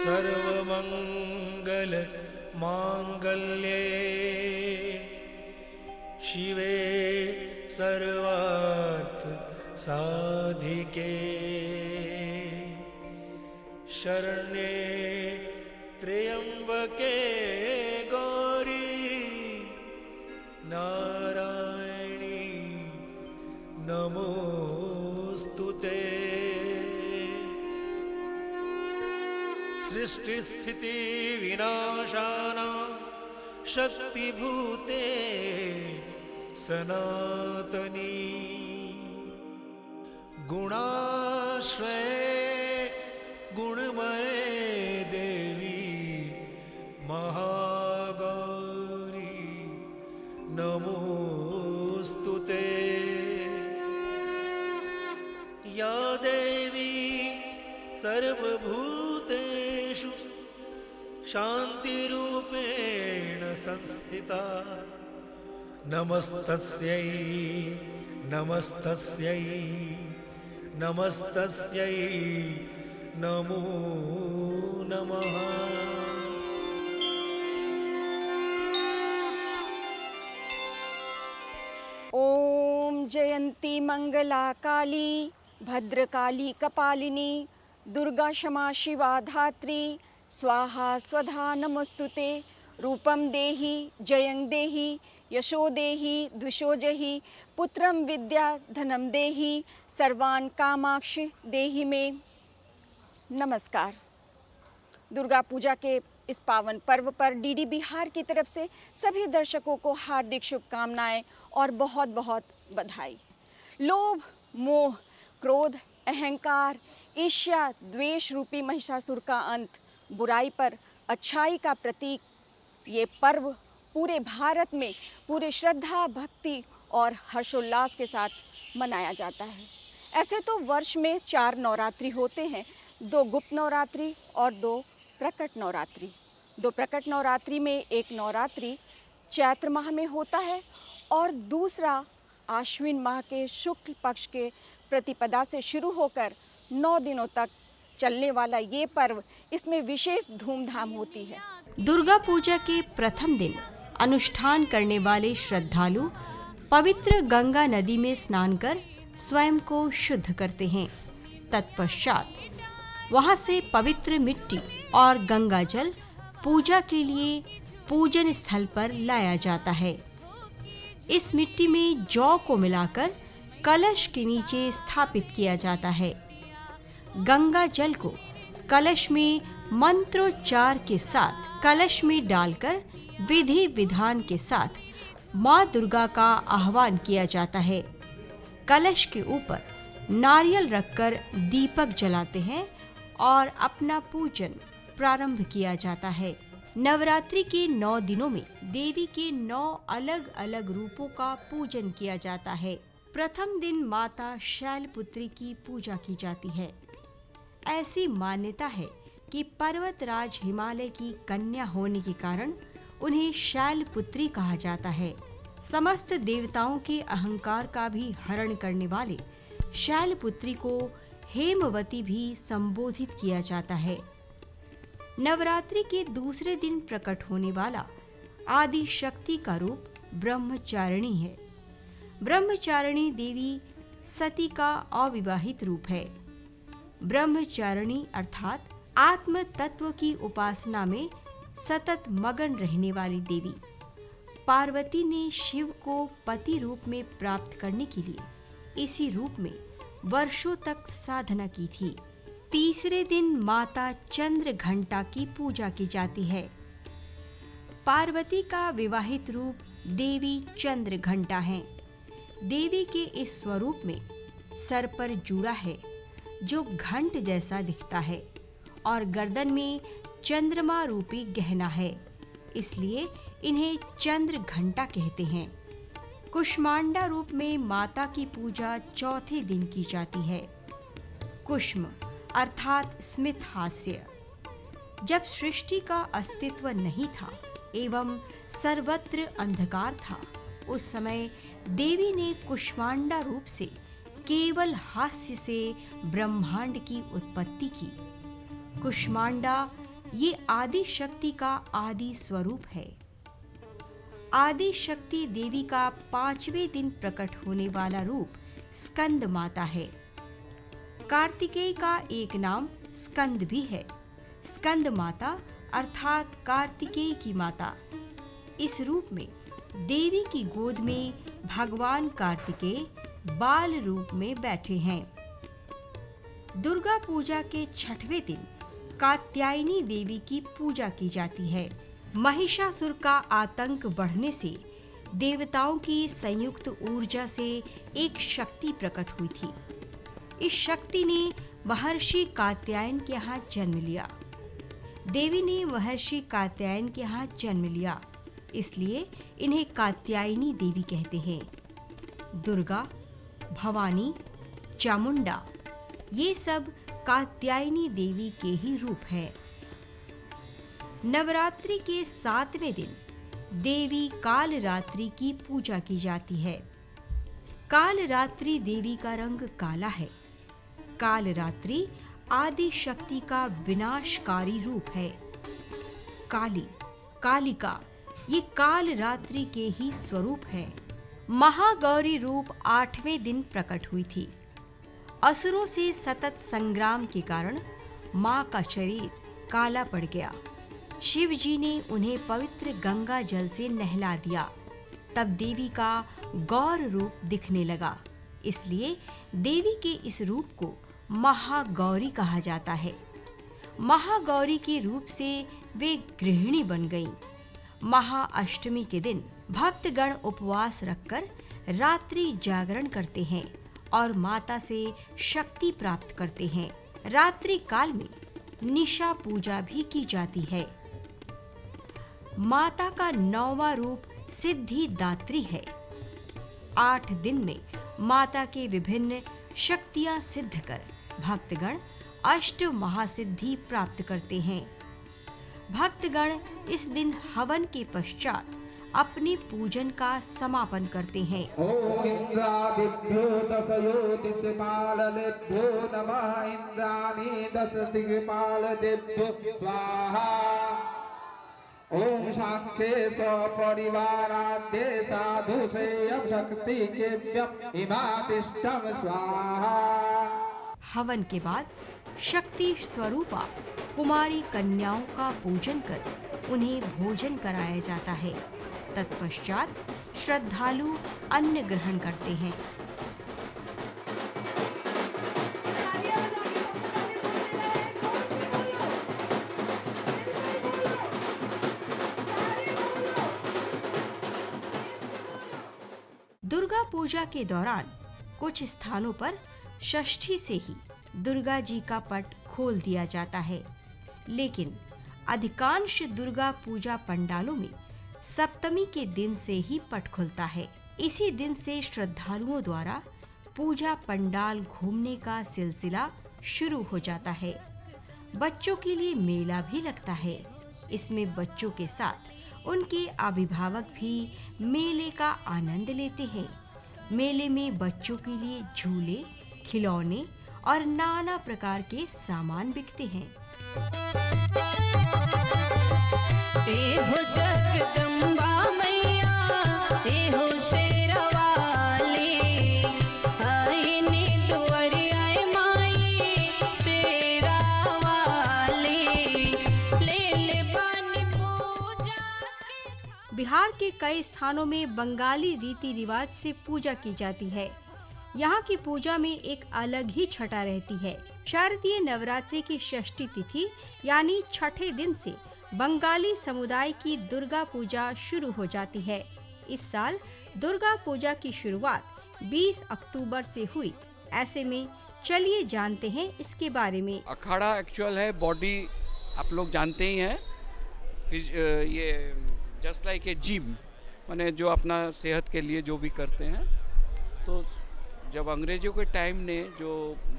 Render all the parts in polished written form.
सर्वमंगल मांगल्ये शिवे सर्वार्थ साधिके शरण्ये त्र्यंबके गौरी नारायणी नमोस्तुते। सृष्टि स्थिति विनाशानां शक्तिभूते सनातनी गुणाश्रये गुणमये देवी महागौरी नमोस्तुते। या देवी सर्वभूतेषु शान्तिरूपेण संस्थिता नमस्तस्यै नमस्तस्यै नमस्तस्यै नमो नमः। ओम जयंती मंगला काली भद्रकाली कपालिनी दुर्गा क्षमा शिवा धात्री स्वाहा स्वधा नमस्तुते। रूपम देहि जयं देहि यशो देहि द्विषो जहि पुत्रम विद्या धनम देहि सर्वान् कामाक्ष देहि मे। नमस्कार। दुर्गा पूजा के इस पावन पर्व पर डीडी बिहार की तरफ से सभी दर्शकों को हार्दिक शुभकामनाएं और बहुत बहुत बधाई। लोभ मोह क्रोध अहंकार ईर्ष्या द्वेष रूपी महिषासुर का अंत, बुराई पर अच्छाई का प्रतीक, ये पर्व पूरे भारत में पूरे श्रद्धा भक्ति और हर्षोल्लास के साथ मनाया जाता है। ऐसे तो वर्ष में 4 नवरात्रि होते हैं, 2 गुप्त नवरात्रि और 2 प्रकट नवरात्रि। 2 प्रकट नवरात्रि में एक नवरात्रि चैत्र माह में होता है और दूसरा आश्विन माह के शुक्ल पक्ष के प्रतिपदा से शुरू होकर 9 दिनों तक चलने वाला ये पर्व, इसमें विशेष धूमधाम होती है। दुर्गा पूजा के प्रथम दिन अनुष्ठान करने वाले श्रद्धालु पवित्र गंगा नदी में स्नान कर स्वयं को शुद्ध करते हैं। तत्पश्चात वहां से पवित्र मिट्टी और गंगा जल पूजा के लिए पूजन स्थल पर लाया जाता है। इस मिट्टी में जौ को मिलाकर कलश के नीचे स्थापित किया जाता है। गंगा जल को कलश में मंत्रोच्चार के साथ कलश में डालकर विधि विधान के साथ माँ दुर्गा का आह्वान किया जाता है। कलश के ऊपर नारियल रखकर दीपक जलाते हैं और अपना पूजन प्रारंभ किया जाता है। नवरात्रि के 9 दिनों में देवी के 9 अलग अलग रूपों का पूजन किया जाता है। प्रथम दिन माता शैलपुत्री की पूजा की जाती है। ऐसी मान्यता है कि पर्वतराज हिमालय की कन्या होने के कारण उन्हें शैलपुत्री कहा जाता है। समस्त देवताओं के अहंकार का भी हरण करने वाले शैलपुत्री को हेमवती भी संबोधित किया जाता है। नवरात्रि के दूसरे दिन प्रकट होने वाला आदि शक्ति का रूप ब्रह्मचारिणी है। ब्रह्मचारिणी देवी सती का अविवाहित रूप है। ब्रह्मचारिणी अर्थात आत्म तत्व की उपासना में सतत मगन रहने वाली देवी। पार्वती ने शिव को पति रूप में प्राप्त करने के लिए इसी रूप में वर्षों तक साधना की थी। तीसरे दिन माता चंद्र घंटा की पूजा की जाती है। पार्वती का विवाहित रूप देवी चंद्र घंटा है। देवी के इस स्वरूप में सर पर जूड़ा है जो घंट जैसा दिखता है और गर्दन में चंद्रमा रूपी गहना है, इसलिए इन्हें चंद्र घंटा कहते हैं। कुष्मांडा रूप में माता की पूजा चौथे दिन की जाती है। कुष्म अर्थात स्मित हास्य। जब सृष्टि का अस्तित्व नहीं था एवं सर्वत्र अंधकार था, उस समय देवी ने कुष्मांडा रूप से केवल हास्य से ब्रह्मांड की उत्पत्ति की। कुष्मांडा ये आदि शक्ति का आदि स्वरूप है। आदि शक्ति देवी का 5वें दिन प्रकट होने वाला रूप स्कंद माता है। कार्तिकेय का एक नाम स्कंद भी है। स्कंद माता अर्थात कार्तिकेय की माता। इस रूप में देवी की गोद में भगवान कार्तिकेय बाल रूप में बैठे हैं। दुर्गा पूजा के 6वें दिन कात्यायनी देवी की पूजा की जाती है। महिषासुर का आतंक बढ़ने से देवताओं की संयुक्त ऊर्जा से एक शक्ति प्रकट हुई थी। इस शक्ति ने महर्षि कात्यायन के यहाँ जन्म लिया। देवी ने महर्षि कात्यायन के यहाँ जन्म लिया, इसलिए इन्हें कात्यायनी देवी कहते हैं। दुर्गा, भवानी, चामुंडा ये सब कात्यायनी देवी के ही रूप हैं। नवरात्रि के 7वें दिन देवी कालरात्रि की पूजा की जाती है। कालरात्रि देवी का रंग काला है। कालरात्रि आदि शक्ति का विनाशकारी रूप है। काली, कालिका ये कालरात्रि के ही स्वरूप हैं। महागौरी रूप 8वें दिन प्रकट हुई थी। असुरों से सतत संग्राम के कारण मां का शरीर काला पड़ गया। शिव जी ने उन्हें पवित्र गंगा जल से नहला दिया। तब देवी का गौर रूप दिखने लगा, इसलिए देवी के इस रूप को महागौरी कहा जाता है। महागौरी के रूप से वे गृहिणी बन गईं। महाअष्टमी के दिन भक्तगण उपवास रखकर रात्रि जागरण करते हैं और माता से शक्ति प्राप्त करते हैं। रात्रि काल में निशा पूजा भी की जाती है। माता का 9वां रूप सिद्धिदात्री है। 8 दिन में माता के विभिन्न शक्तियां सिद्ध कर भक्तगण अष्ट महासिद्धि प्राप्त करते हैं। भक्तगण इस दिन हवन के पश्चात अपने पूजन का समापन करते हैं। ओम इंद्रादिभ्यो दश ज्योतिषपालेभ्यो नमः। इंद्राणी 10 दिक्पालेभ्यो स्वाहा। ओम साक्षे सपरिवाराध्ये साधु सेयं शक्ति केभ्यः इमातिष्ठं स्वाहा। हवन के बाद शक्ति स्वरूपा कुमारी कन्याओं का पूजन कर उन्हें भोजन कराया जाता है। तत्पश्चात श्रद्धालु अन्न ग्रहण करते हैं। दुर्गा पूजा के दौरान कुछ स्थानों पर षष्ठी से ही दुर्गा जी का पट खोल दिया जाता है, लेकिन अधिकांश दुर्गा पूजा पंडालों में सप्तमी के दिन से ही पट खुलता है। इसी दिन से श्रद्धालुओं द्वारा पूजा पंडाल घूमने का सिलसिला शुरू हो जाता है। बच्चों के लिए मेला भी लगता है। इसमें बच्चों के साथ उनके अभिभावक भी मेले का आनंद लेते हैं। मेले में बच्चों के लिए झूले, खिलौने और नाना प्रकार के सामान बिकते हैं। जगदम्बा मैया, हो शेरवाली, आईनी दुआरी आई माई शेरावाली, ले ले पानी पूजा। बिहार के कई स्थानों में बंगाली रीति रिवाज से पूजा की जाती है। यहाँ की पूजा में एक अलग ही छटा रहती है। शारदीय नवरात्रि की षष्ठी तिथि यानी 6ठे दिन से बंगाली समुदाय की दुर्गा पूजा शुरू हो जाती है। इस साल दुर्गा पूजा की शुरुआत 20 अक्टूबर से हुई। ऐसे में चलिए जानते हैं इसके बारे में। अखाड़ा एक्चुअल है, बॉडी आप लोग जानते ही हैं। ये जस्ट लाइक ए जिम, माने जो अपना सेहत के लिए जो भी करते हैं। तो जब अंग्रेजों के टाइम ने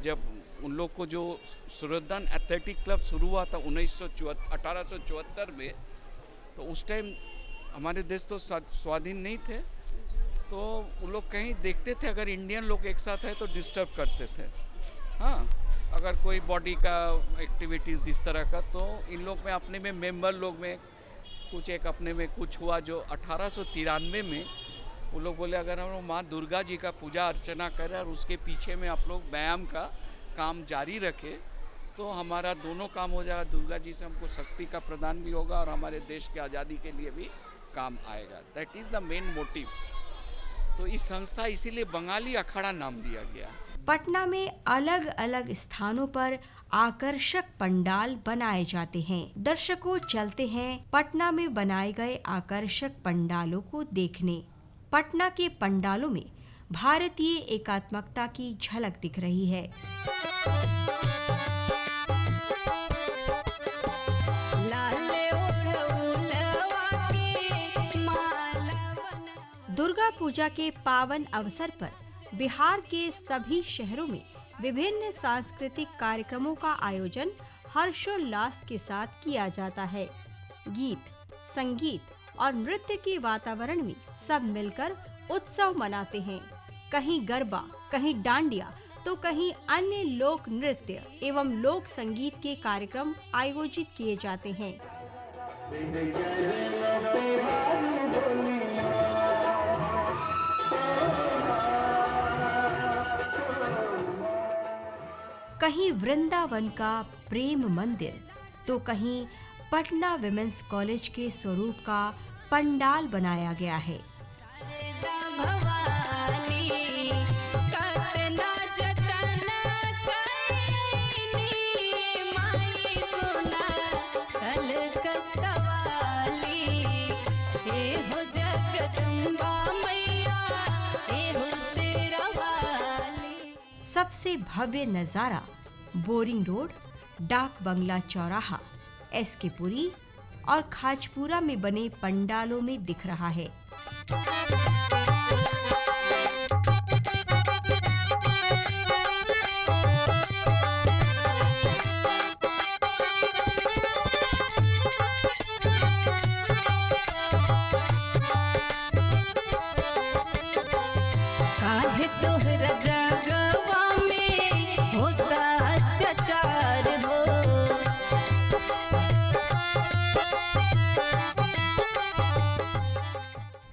जब उन लोग को जो सूरतदान एथलेटिक क्लब शुरू हुआ था 1874 में, तो उस टाइम हमारे देश तो स्वाधीन नहीं थे, तो उन लोग कहीं देखते थे अगर इंडियन लोग एक साथ है तो डिस्टर्ब करते थे। हाँ, अगर कोई बॉडी का एक्टिविटीज़ इस तरह का, तो इन लोग में अपने में मेंबर लोग में कुछ एक अपने में कुछ हुआ जो 1893 में वो लोग बोले अगर हम लोग माँ दुर्गा जी का पूजा अर्चना करें और उसके पीछे में आप लोग व्यायाम का काम जारी रखें तो हमारा दोनों काम हो जाएगा। दुर्गा जी से हमको शक्ति का प्रदान भी होगा और हमारे देश की आज़ादी के लिए भी काम आएगा। That is the main motive. तो इस संस्था इसीलिए बंगाली अखाड़ा नाम दिया गया। पटना में अलग अलग स्थानों पर आकर्षक पंडाल बनाए जाते हैं। दर्शकों चलते हैं पटना में बनाए गए आकर्षक पंडालों को देखने। पटना के पंडालों में भारतीय एकात्मकता की झलक दिख रही है। दुर्गा पूजा के पावन अवसर पर बिहार के सभी शहरों में विभिन्न सांस्कृतिक कार्यक्रमों का आयोजन हर्षोल्लास के साथ किया जाता है। गीत, संगीत और नृत्य के वातावरण में सब मिलकर उत्सव मनाते हैं। कहीं गरबा, कहीं डांडिया, तो कहीं अन्य लोक नृत्य एवं लोक संगीत के कार्यक्रम आयोजित किए जाते हैं। कहीं वृंदावन का प्रेम मंदिर, तो कहीं पटना विमेंस कॉलेज के स्वरूप का पंडाल बनाया गया है। सबसे भव्य नजारा बोरिंग रोड, डाक बंगला चौराहा, एसके पुरी और खाजपुरा में बने पंडालों में दिख रहा है।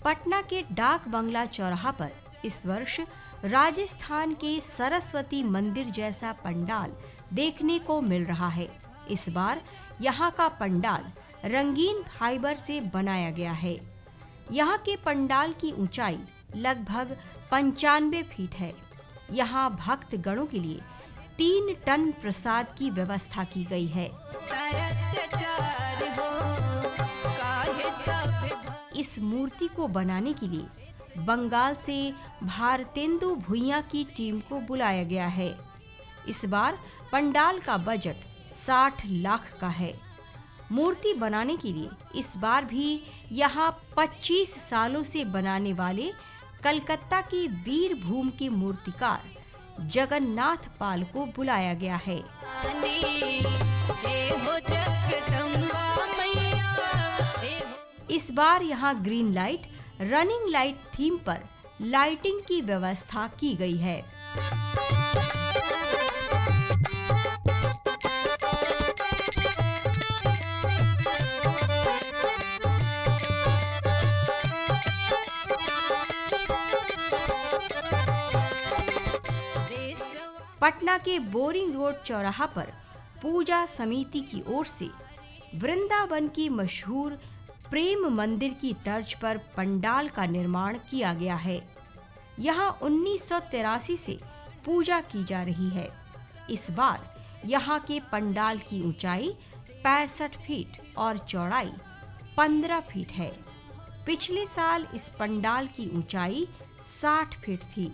पटना के डाक बंगला चौराहा पर इस वर्ष राजस्थान के सरस्वती मंदिर जैसा पंडाल देखने को मिल रहा है। इस बार यहाँ का पंडाल रंगीन फाइबर से बनाया गया है। यहाँ के पंडाल की ऊंचाई लगभग 95 फीट है। यहाँ भक्त गणों के लिए 3 टन प्रसाद की व्यवस्था की गई है। इस मूर्ति को बनाने के लिए बंगाल से भारतेंदु भुइयां की टीम को बुलाया गया है। इस बार पंडाल का बजट 60 लाख का है। मूर्ति बनाने के लिए इस बार भी यहाँ 25 सालों से बनाने वाले कलकत्ता की वीरभूम के मूर्तिकार जगन्नाथ पाल को बुलाया गया है। इस बार यहाँ green light, running light theme पर लाइटिंग की व्यवस्था की गई है। पटना के बोरिंग रोड चौराहा पर पूजा समिति की ओर से वृंदावन की मशहूर प्रेम मंदिर की तर्ज पर पंडाल का निर्माण किया गया है। यहाँ 1983 से पूजा की जा रही है। इस बार यहाँ के पंडाल की ऊंचाई 65 फीट और चौड़ाई 15 फीट है। पिछले साल इस पंडाल की ऊंचाई 60 फीट थी,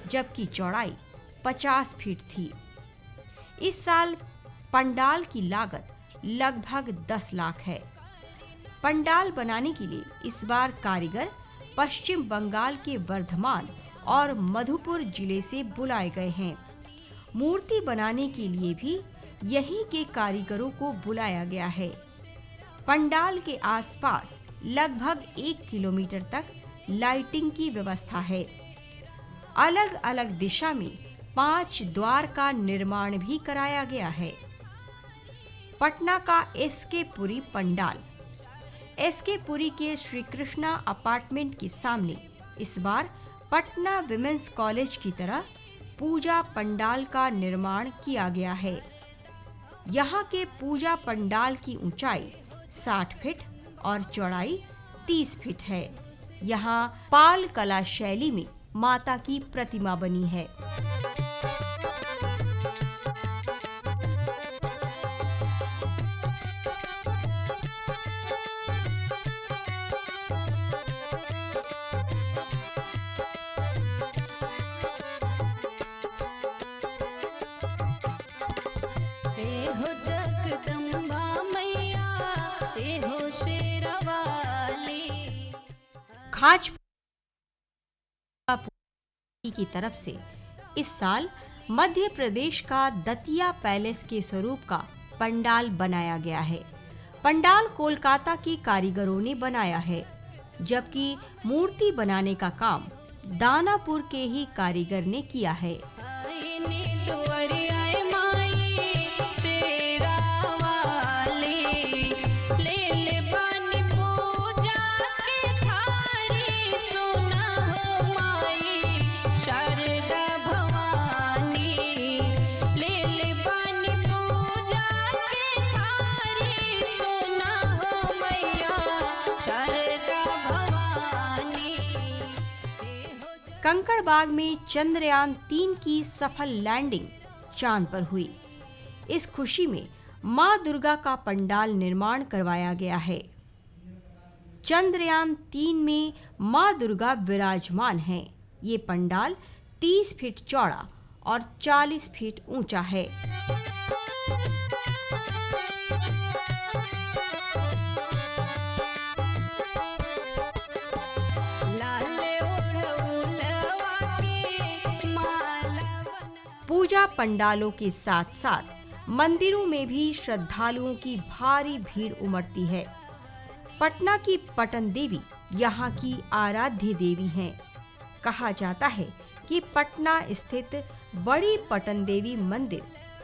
जबकि चौड़ाई 50 फीट थी। इस साल पंडाल की लागत लगभग 10 लाख है। पंडाल बनाने के लिए इस बार कारीगर पश्चिम बंगाल के वर्धमान और मधुपुर जिले से बुलाए गए हैं। मूर्ति बनाने के लिए भी यहीं के कारीगरों को बुलाया गया है। पंडाल के आसपास लगभग 1 किलोमीटर तक लाइटिंग की व्यवस्था है। अलग अलग दिशा में 5 द्वार का निर्माण भी कराया गया है। पटना का एसके पुरी पंडाल। एसके पुरी के श्री कृष्णा अपार्टमेंट के सामने इस बार पटना विमेंस कॉलेज की तरह पूजा पंडाल का निर्माण किया गया है। यहाँ के पूजा पंडाल की ऊंचाई 60 फीट और चौड़ाई 30 फीट है। यहाँ पाल कला शैली में माता की प्रतिमा बनी है। हो जगदम्बा मैया हो शेरवाली। खाज की तरफ से इस साल मध्य प्रदेश का दतिया पैलेस के स्वरूप का पंडाल बनाया गया है। पंडाल कोलकाता के कारीगरों ने बनाया है, जबकि मूर्ति बनाने का काम दानापुर के ही कारीगर ने किया है। कंकड़बाग में चंद्रयान 3 की सफल लैंडिंग चांद पर हुई। इस खुशी में मां दुर्गा का पंडाल निर्माण करवाया गया है। चंद्रयान 3 में मां दुर्गा विराजमान हैं। ये पंडाल 30 फीट चौड़ा और 40 फीट ऊंचा है। पूजा पंडालों के साथ साथ मंदिरों में भी श्रद्धालुओं की भारी भीड़ उमड़ती है। पटना की पटन देवी यहाँ की आराध्य देवी हैं। कहा जाता है कि पटना स्थित बड़ी पटन देवी मंदिर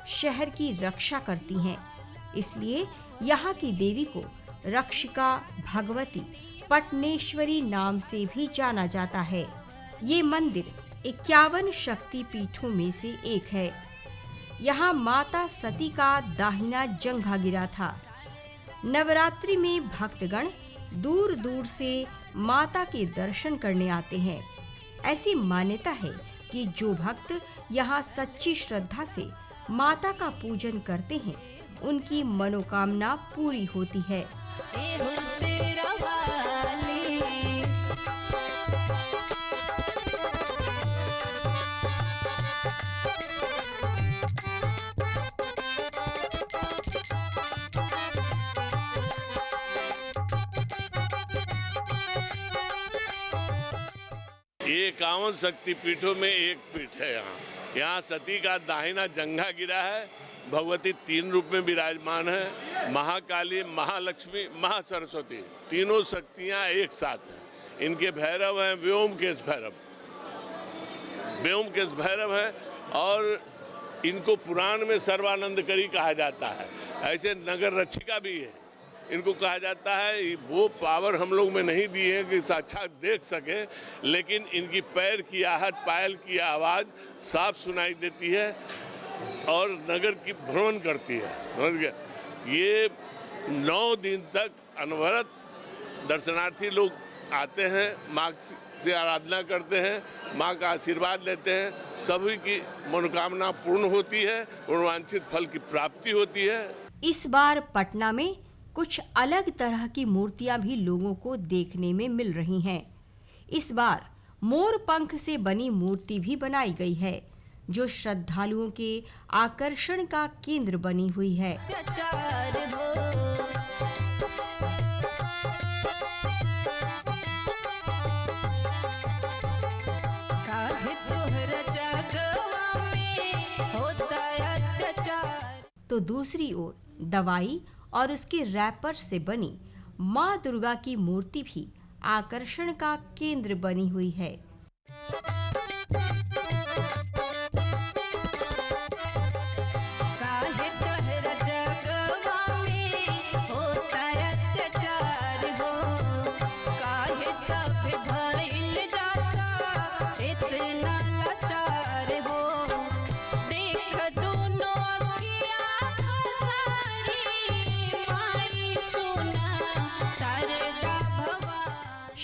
शहर की रक्षा करती हैं, इसलिए यहाँ की देवी को रक्षिका भगवती पटनेश्वरी नाम से भी जाना जाता है। ये मंदिर 51 शक्ति पीठों में से एक है। यहाँ माता सती का दाहिना जंघा गिरा था। नवरात्रि में भक्तगण दूर दूर से माता के दर्शन करने आते हैं। ऐसी मान्यता है कि जो भक्त यहाँ सच्ची श्रद्धा से माता का पूजन करते हैं, उनकी मनोकामना पूरी होती है। ये 51 शक्ति पीठों में एक पीठ है। यहाँ सती का दाहिना जंघा गिरा है। भगवती 3 रूप में विराजमान है। महाकाली, महालक्ष्मी, महासरस्वती, तीनों शक्तियाँ एक साथ हैं। इनके भैरव हैं व्योमकेश भैरव। व्योमकेश भैरव है और इनको पुराण में सर्वानंदकरी कहा जाता है। ऐसे नगर रक्षिका भी है। इनको कहा जाता है, वो पावर हम लोग में नहीं दी है कि साक्षात देख सके, लेकिन इनकी पैर की आहट, पायल की आवाज़ साफ सुनाई देती है और नगर की भ्रमण करती है। ये 9 दिन तक अनवरत दर्शनार्थी लोग आते हैं, माँ से आराधना करते हैं, माँ का आशीर्वाद लेते हैं। सभी की मनोकामना पूर्ण होती है और वांछित फल की प्राप्ति होती है। इस बार पटना में कुछ अलग तरह की मूर्तियां भी लोगों को देखने में मिल रही हैं। इस बार मोर पंख से बनी मूर्ति भी बनाई गई है, जो श्रद्धालुओं के आकर्षण का केंद्र बनी हुई है। तो दूसरी ओर दवाई और उसके रैपर से बनी माँ दुर्गा की मूर्ति भी आकर्षण का केंद्र बनी हुई है।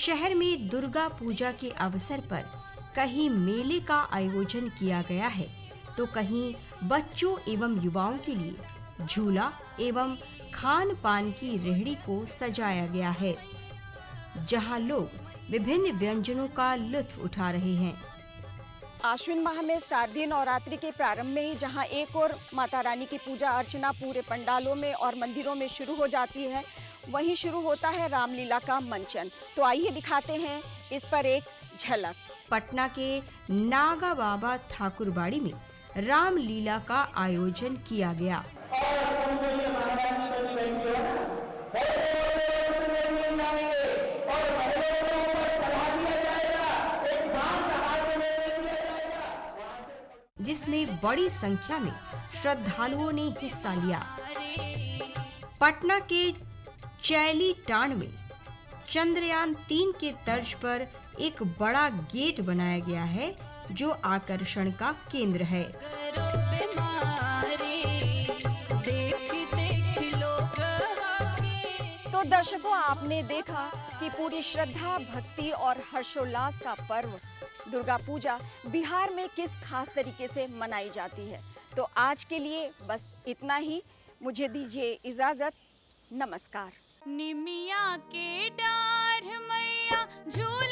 शहर में दुर्गा पूजा के अवसर पर कहीं मेले का आयोजन किया गया है तो कहीं बच्चों एवं युवाओं के लिए झूला एवं खान पान की रेहड़ी को सजाया गया है, जहां लोग विभिन्न व्यंजनों का लुत्फ उठा रहे हैं। आश्विन माह में शारदीय नवरात्रि के प्रारंभ में ही जहां एक और माता रानी की पूजा अर्चना पूरे पंडालों में और मंदिरों में शुरू हो जाती है, वहीं शुरू होता है रामलीला का मंचन। तो आइए दिखाते हैं इस पर एक झलक। पटना के नागा बाबा ठाकुरबाड़ी में रामलीला का आयोजन किया गया। जिसमें बड़ी संख्या में श्रद्धालुओं ने हिस्सा लिया। पटना के चैली टांड में चंद्रयान 3 के तर्ज पर एक बड़ा गेट बनाया गया है जो आकर्षण का केंद्र है। तो दर्शकों, आपने देखा कि पूरी श्रद्धा, भक्ति और हर्षोल्लास का पर्व दुर्गा पूजा बिहार में किस खास तरीके से मनाई जाती है। तो आज के लिए बस इतना ही। मुझे दीजिए इजाजत। नमस्कार। निमिया के डाढ़ मैया झूल